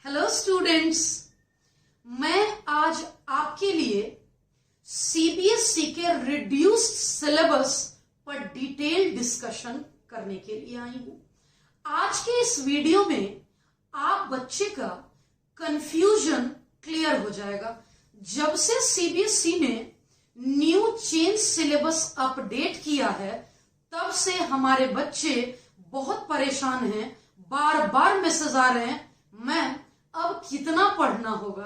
Hello students, मैं आज आपके लिए सीबीएसई के रिड्यूस्ड सिलेबस पर डिटेल डिस्कशन करने के लिए आई हूं। आज के इस वीडियो में आप बच्चे का कंफ्यूजन क्लियर हो जाएगा। जब से सीबीएसई ने न्यू चेंज सिलेबस अपडेट किया है तब से हमारे बच्चे बहुत परेशान हैं। बार बार मैसेज आ रहे हैं, मैम अब कितना पढ़ना होगा,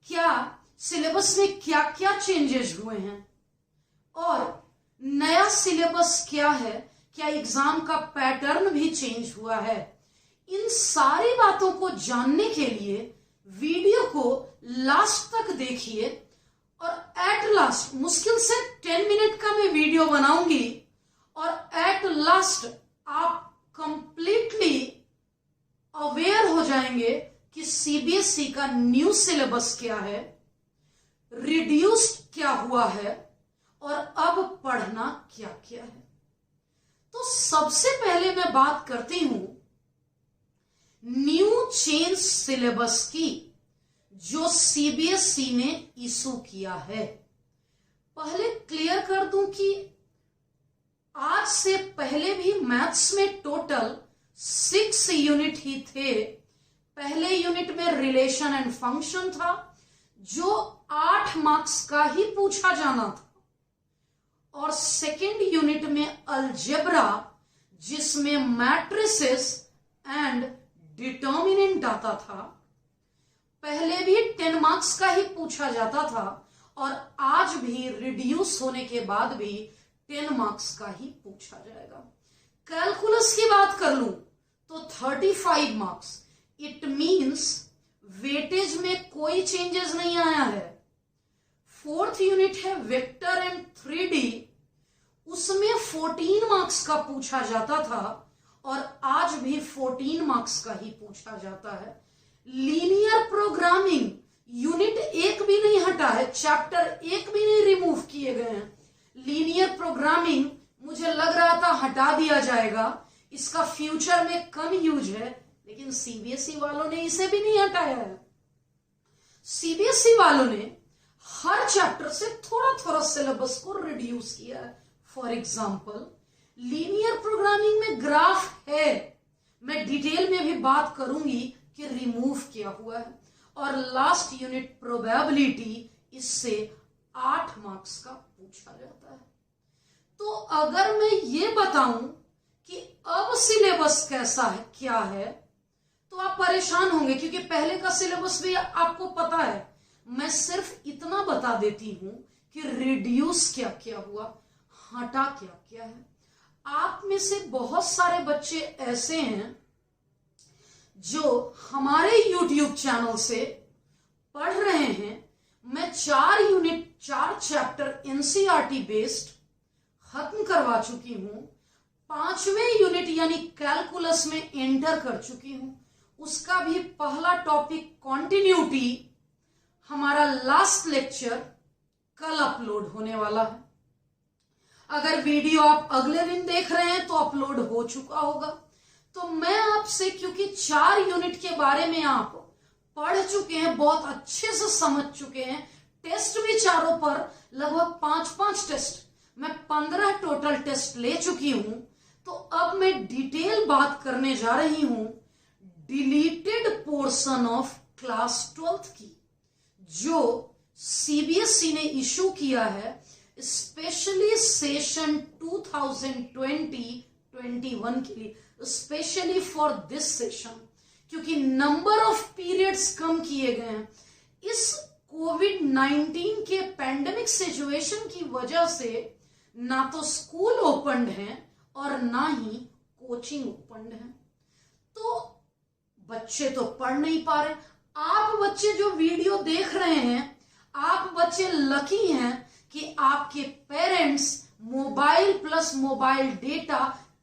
क्या सिलेबस में क्या क्या चेंजेस हुए हैं और नया सिलेबस क्या है, क्या एग्जाम का पैटर्न भी चेंज हुआ है। इन सारी बातों को जानने के लिए वीडियो को लास्ट तक देखिए और एट लास्ट मुश्किल से 10 मिनट का मैं वीडियो बनाऊंगी और एट लास्ट आप कंप्लीटली अवेयर हो जाएंगे कि सीबीएसई का न्यू सिलेबस क्या है, रिड्यूस्ड क्या हुआ है और अब पढ़ना क्या क्या है। तो सबसे पहले मैं बात करती हूं न्यू चेंज सिलेबस की, जो सीबीएसई ने इशू किया है। पहले क्लियर कर दूं कि आज से पहले भी मैथ्स में टोटल 6 यूनिट ही थे। पहले यूनिट में रिलेशन एंड फंक्शन था जो 8 मार्क्स का ही पूछा जाना था, और सेकेंड यूनिट में अलजेब्रा जिसमें मैट्रिसेस एंड डिटर्मिनेंट आता था, पहले भी 10 मार्क्स का ही पूछा जाता था और आज भी रिड्यूस होने के बाद भी 10 मार्क्स का ही पूछा जाएगा। कैलकुलस की बात कर लूं तो 35 मार्क्स, इट मींस वेटेज में कोई चेंजेस नहीं आया है। फोर्थ यूनिट है वेक्टर एंड 3D, उसमें 14 मार्क्स का पूछा जाता था और आज भी 14 मार्क्स का ही पूछा जाता है। लीनियर प्रोग्रामिंग यूनिट 1 भी नहीं हटा है, चैप्टर 1 भी नहीं रिमूव किए गए हैं। लीनियर प्रोग्रामिंग मुझे लग रहा था हटा दिया जाएगा, इसका फ्यूचर में कम यूज है, लेकिन सीबीएसई वालों ने इसे भी नहीं हटाया है। सीबीएसई वालों ने हर चैप्टर से थोड़ा थोड़ा सिलेबस को रिड्यूस किया है। फॉर एग्जांपल लीनियर प्रोग्रामिंग में ग्राफ है, मैं डिटेल में भी बात करूंगी कि रिमूव किया हुआ है, और लास्ट यूनिट प्रोबेबिलिटी, इससे 8 मार्क्स का पूछा जाता है। तो अगर मैं ये बताऊं कि अब सिलेबस कैसा है, क्या है, तो आप परेशान होंगे क्योंकि पहले का सिलेबस भी आपको पता है। मैं सिर्फ इतना बता देती हूं कि रिड्यूस क्या क्या हुआ, हटा क्या क्या है। आप में से बहुत सारे बच्चे ऐसे हैं जो हमारे YouTube चैनल से पढ़ रहे हैं। मैं 4 यूनिट 4 चैप्टर एनसीईआरटी बेस्ड खत्म करवा चुकी हूं। 5वें यूनिट यानी कैलकुलस में एंटर कर चुकी हूं। उसका भी पहला टॉपिक कॉन्टिन्यूटी, हमारा लास्ट लेक्चर कल अपलोड होने वाला है। अगर वीडियो आप अगले दिन देख रहे हैं तो अपलोड हो चुका होगा। तो मैं आपसे, क्योंकि 4 यूनिट के बारे में आप पढ़ चुके हैं, बहुत अच्छे से समझ चुके हैं, टेस्ट भी चारों पर लगभग 5-5 टेस्ट, मैं 15 टोटल टेस्ट ले चुकी हूं। तो अब मैं डिटेल बात करने जा रही हूं deleted portion of class 12th की, जो सीबीएसई ने इशू किया है स्पेशली सेशन 2020-21 के लिए, स्पेशली फॉर दिस सेशन, क्योंकि नंबर ऑफ पीरियड्स कम किए गए हैं। इस कोविड-19 के पैंडेमिक सिचुएशन की वजह से ना तो स्कूल ओपन है और ना ही कोचिंग ओपन है, तो बच्चे तो पढ़ नहीं पा रहे। आप बच्चे जो वीडियो देख रहे हैं, आप बच्चे लकी हैं कि आपके parents mobile plus mobile data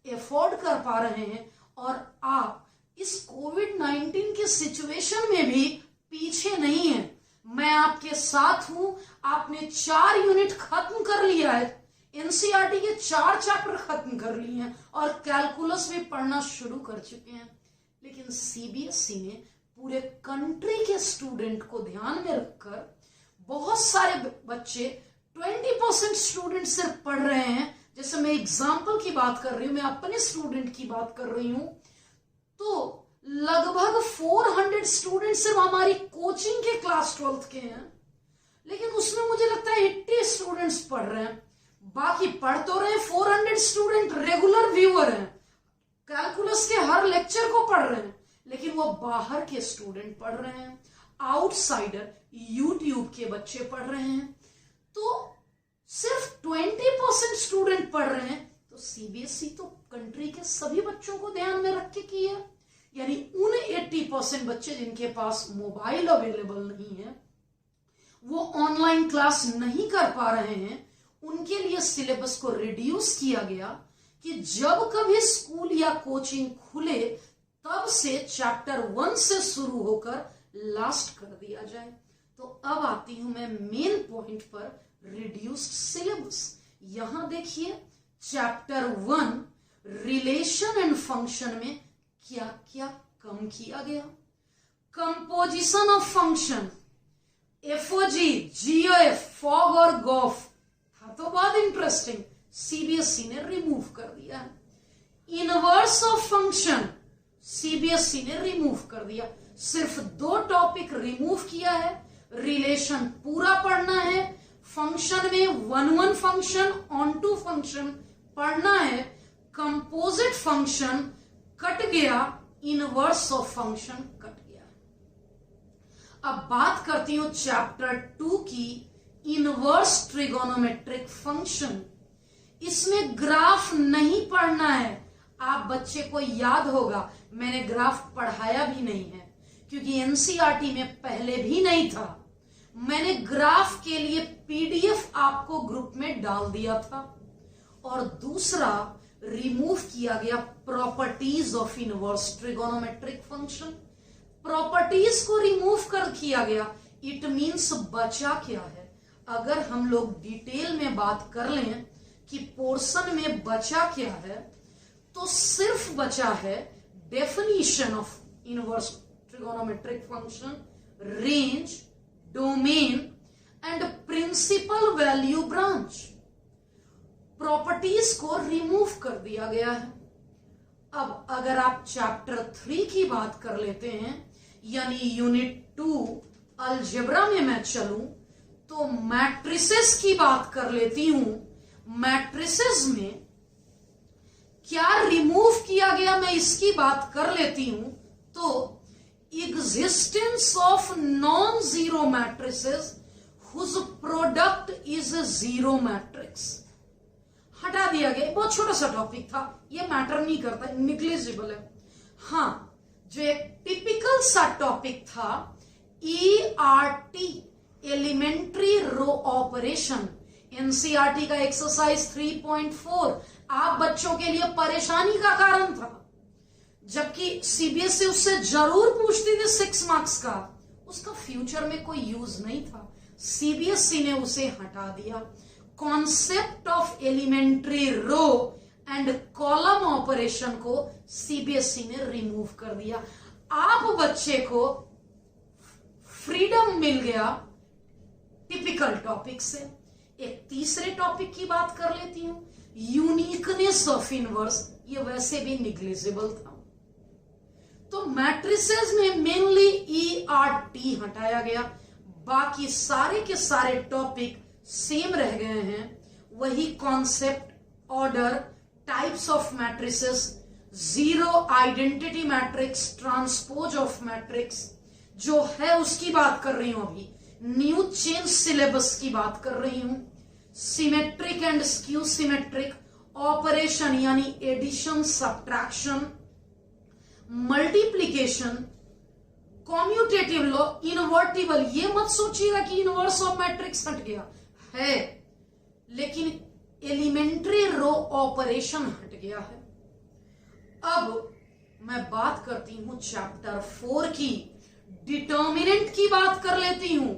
afford कर पा रहे हैं और आप इस कोविड-19 के सिचुएशन में भी पीछे नहीं हैं। मैं आपके साथ हूं। आपने 4 यूनिट खत्म कर लिया है, एनसीईआरटी के 4 चैप्टर खत्म कर लिए हैं और कैलकुलस भी पढ़ना शुरू कर चुके हैं, लेकिन सीबीएसई ने पूरे कंट्री के स्टूडेंट को ध्यान में रखकर बहुत सारे बच्चे 20% स्टूडेंट सिर्फ पढ़ रहे हैं। जैसे मैं एग्जाम्पल की बात कर रही हूं, मैं अपने स्टूडेंट की बात कर रही हूं, तो लगभग 400 स्टूडेंट सिर्फ हमारी कोचिंग के क्लास 12th के हैं, लेकिन उसमें मुझे लगता है 80 स्टूडेंट्स पढ़ रहे हैं। बाकी पढ़ तो रहे 400 स्टूडेंट रेगुलर व्यूअर हैं, कैलकुलस के हर लेक्चर को पढ़ रहे हैं, लेकिन वो बाहर के स्टूडेंट पढ़ रहे हैं, आउटसाइडर यूट्यूब के बच्चे पढ़ रहे हैं। तो सिर्फ 20% स्टूडेंट पढ़ रहे हैं, तो सीबीएसई तो कंट्री के सभी बच्चों को ध्यान में रख के की है। यानी उन 80% बच्चे जिनके पास मोबाइल अवेलेबल नहीं है, वो ऑनलाइन क्लास नहीं कर पा रहे हैं, उनके लिए सिलेबस को रिड्यूस किया गया कि जब कभी स्कूल या कोचिंग खुले तब से चैप्टर 1 से शुरू होकर लास्ट कर दिया जाए। तो अब आती हूं मैं मेन पॉइंट पर, रिड्यूस्ड सिलेबस। यहां देखिए चैप्टर 1 रिलेशन एंड फंक्शन में क्या क्या कम किया गया। Composition of function, FOG, GOF, fog और गॉफ था तो बहुत इंटरेस्टिंग, सीबीएसई ने रिमूव कर दिया। इनवर्स ऑफ फंक्शन सीबीएसई ने रिमूव कर दिया। सिर्फ 2 टॉपिक रिमूव किया है, रिलेशन पूरा पढ़ना है, फंक्शन में 1-1 फंक्शन, ऑन-टू फंक्शन पढ़ना है, कंपोजिट फंक्शन कट गया, इनवर्स ऑफ फंक्शन कट गया। अब बात करती हूं चैप्टर 2 की, इनवर्स ट्रिगोनोमेट्रिक फंक्शन। इसमें ग्राफ नहीं पढ़ना है। आप बच्चे को याद होगा मैंने ग्राफ पढ़ाया भी नहीं है, क्योंकि एनसीईआरटी में पहले भी नहीं था। मैंने ग्राफ के लिए पीडीएफ आपको ग्रुप में डाल दिया था। और दूसरा, रिमूव किया गया properties of inverse trigonometric function. Properties को रिमूव कर किया गया, इट मींस बचा क्या है। अगर हम लोग डिटेल में बात कर लें कि पोर्शन में बचा क्या है, तो सिर्फ बचा है definition of inverse trigonometric function, range, domain and principal value branch. Properties को रिमूव कर दिया गया है। अब अगर आप चैप्टर 3 की बात कर लेते हैं, यानी यूनिट 2 अलजेब्रा में मैं चलूं, तो मैट्रिसेस की बात कर लेती हूं। मैट्रिसेस में क्या रिमूव किया गया, मैं इसकी बात कर लेती हूं। तो existence of non zero matrices whose product is a zero matrix हटा दिया गया। बहुत छोटा सा टॉपिक था, ये मैटर नहीं करता, निग्लिजिबल है। हाँ, जो एक टिपिकल सा टॉपिक था, ERT elementary row operation, NCERT का एक्सरसाइज 3.4 आप बच्चों के लिए परेशानी का कारण था, जबकि सीबीएसई उससे जरूर पूछती थी 6 मार्क्स का। उसका फ्यूचर में कोई यूज नहीं था, सीबीएसई ने उसे हटा दिया। Concept of elementary row and column operation को सीबीएसई ने रिमूव कर दिया। आप बच्चे को फ्रीडम मिल गया टिपिकल टॉपिक से। एक तीसरे टॉपिक की बात कर लेती हूं, यूनिकनेस ऑफ इनवर्स। ये वैसे भी निग्लिजिबल था। तो मैट्रिसेस में मेनली ERT हटाया गया, बाकी सारे के सारे टॉपिक सेम रह गए हैं। वही concept, order, types of matrices, zero identity matrix, transpose of matrix जो है उसकी बात कर रही हूं। अभी न्यू चेंज सिलेबस की बात कर रही हूं। Symmetric and skew symmetric operation, यानी addition, subtraction, multiplication, commutative law, invertible. ये मत सोचिएगा कि इनवर्स ऑफ मैट्रिक्स हट गया है, लेकिन एलिमेंट्री रो ऑपरेशन हट गया है। अब मैं बात करती हूं चैप्टर 4 की, डिटर्मिनेंट की बात कर लेती हूं।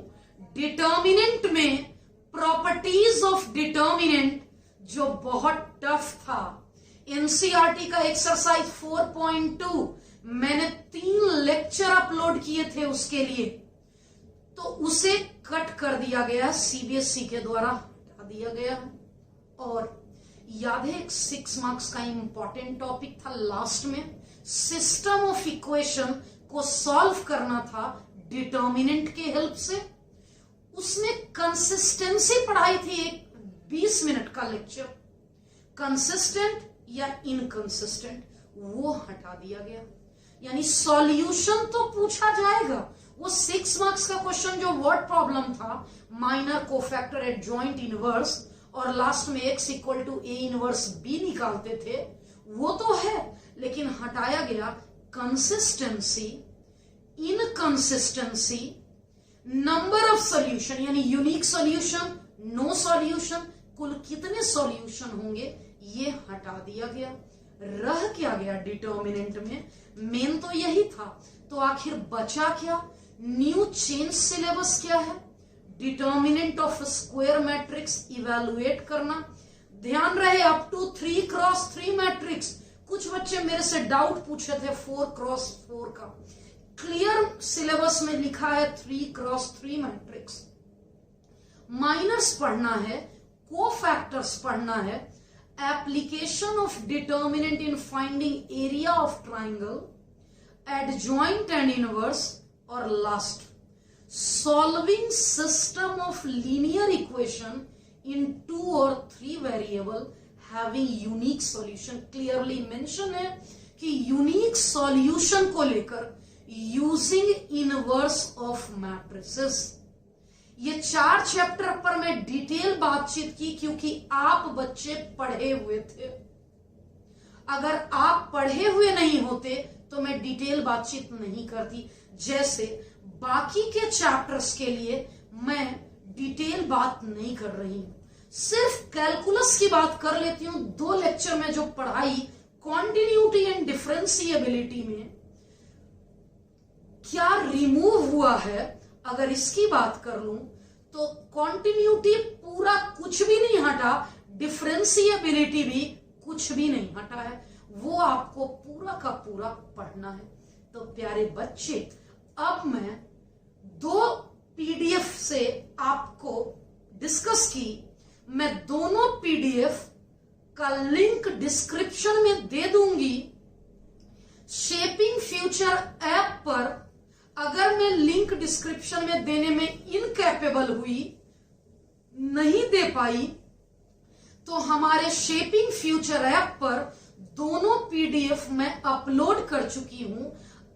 डिटर्मिनेंट में प्रॉपर्टीज ऑफ डिटर्मिनेंट जो बहुत टफ था, एनसीईआरटी का एक्सरसाइज 4.2 मैंने 3 लेक्चर अपलोड किए थे उसके लिए, तो उसे कट कर दिया गया, सीबीएसई के द्वारा हटा दिया गया। और याद है एक 6 मार्क्स का इंपॉर्टेंट टॉपिक था लास्ट में, सिस्टम ऑफ इक्वेशन को सॉल्व करना था डिटर्मिनेंट के हेल्प से। उसने कंसिस्टेंसी पढ़ाई थी, एक 20 मिनट का लेक्चर, कंसिस्टेंट या इनकंसिस्टेंट, वो हटा दिया गया। यानी सॉल्यूशन तो पूछा जाएगा, वो 6 मार्क्स का क्वेश्चन जो वर्ड प्रॉब्लम था, minor cofactor adjoint inverse और लास्ट में x equal to a inverse b निकालते थे, वो तो है, लेकिन हटाया गया consistency, inconsistency, number of solution यानी यूनिक सॉल्यूशन, नो सॉल्यूशन, कुल कितने सॉल्यूशन होंगे, ये हटा दिया गया। रह क्या गया डिटर्मिनेंट में, मेन तो यही था। तो आखिर बचा क्या, न्यू चेंज सिलेबस क्या है, determinant of square matrix evaluate करना। ध्यान रहे अप टू 3x3 मैट्रिक्स, कुछ बच्चे मेरे से डाउट पूछे थे 4x4 का, क्लियर सिलेबस में लिखा है 3x3 मैट्रिक्स। माइनर्स पढ़ना है, कोफैक्टर्स पढ़ना है, application of determinant in finding area of triangle, adjoint and inverse, और last solving system of linear equation in 2 or 3 variable having unique solution. Clearly mention है कि यूनिक सॉल्यूशन को लेकर using inverse of matrices. ये 4 chapter पर मैं detail बातचीत की क्योंकि आप बच्चे पढ़े हुए थे। अगर आप पढ़े हुए नहीं होते तो मैं डिटेल बातचीत नहीं करती। जैसे बाकी के चैप्टर्स के लिए मैं डिटेल बात नहीं कर रही हूं, सिर्फ कैलकुलस की बात कर लेती हूं। 2 लेक्चर में जो पढ़ाई कॉन्टिन्यूटी एंड डिफरेंशिएबिलिटी में क्या रिमूव हुआ है, अगर इसकी बात कर लूं तो कॉन्टिन्यूटी पूरा कुछ भी नहीं हटा, डिफरेंशिएबिलिटी भी कुछ भी नहीं हटा है, वो आपको पूरा का पूरा पढ़ना है। तो प्यारे बच्चे, अब मैं 2 पीडीएफ से आपको डिस्कस की, मैं दोनों पीडीएफ का लिंक डिस्क्रिप्शन में दे दूंगी। शेपिंग फ्यूचर ऐप पर अगर मैं लिंक डिस्क्रिप्शन में देने में इनकैपेबल हुई, नहीं दे पाई, तो हमारे शेपिंग फ्यूचर ऐप पर दोनों पीडीएफ मैं अपलोड कर चुकी हूं,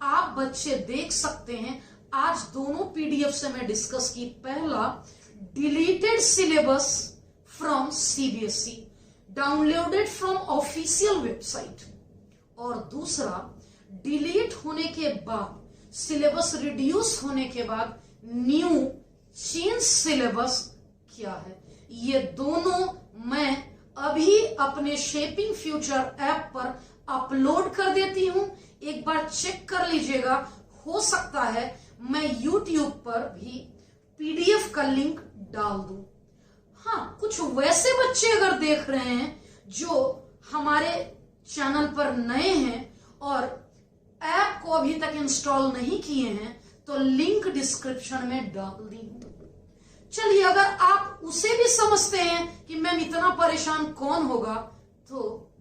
आप बच्चे देख सकते हैं। आज दोनों पीडीएफ से मैं डिस्कस की, पहला deleted syllabus from CBSE downloaded from official website, और दूसरा डिलीट होने के बाद, सिलेबस रिड्यूस होने के बाद न्यू चेंज सिलेबस क्या है। ये दोनों मैं अभी अपने शेपिंग फ्यूचर ऐप पर अपलोड कर देती हूं, एक बार चेक कर लीजिएगा। हो सकता है मैं YouTube पर भी पीडीएफ का लिंक डाल दूं। हाँ, कुछ वैसे बच्चे अगर देख रहे हैं जो हमारे चैनल पर नए हैं और ऐप को अभी तक इंस्टॉल नहीं किए हैं, तो लिंक डिस्क्रिप्शन में डाल दी हूं। चलिए, अगर आप उसे भी समझते हैं कि मैम इतना परेशान कौन होगा, तो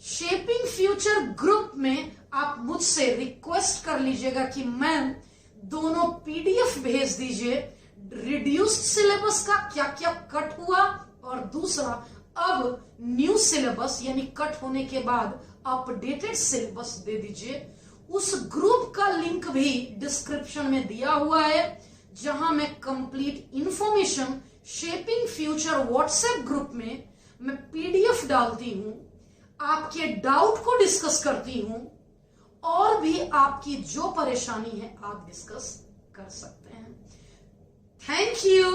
शेपिंग फ्यूचर ग्रुप में आप मुझसे रिक्वेस्ट कर लीजिएगा कि मैम दोनों पीडीएफ भेज दीजिए, रिड्यूस्ड सिलेबस का क्या क्या कट हुआ, और दूसरा अब न्यू सिलेबस यानी कट होने के बाद अपडेटेड सिलेबस दे दीजिए। उस ग्रुप का लिंक भी डिस्क्रिप्शन में दिया हुआ है, जहां मैं complete information shaping future WhatsApp group में मैं पीडीएफ डालती हूं, आपके डाउट को डिस्कस करती हूं, और भी आपकी जो परेशानी है आप डिस्कस कर सकते हैं। Thank you.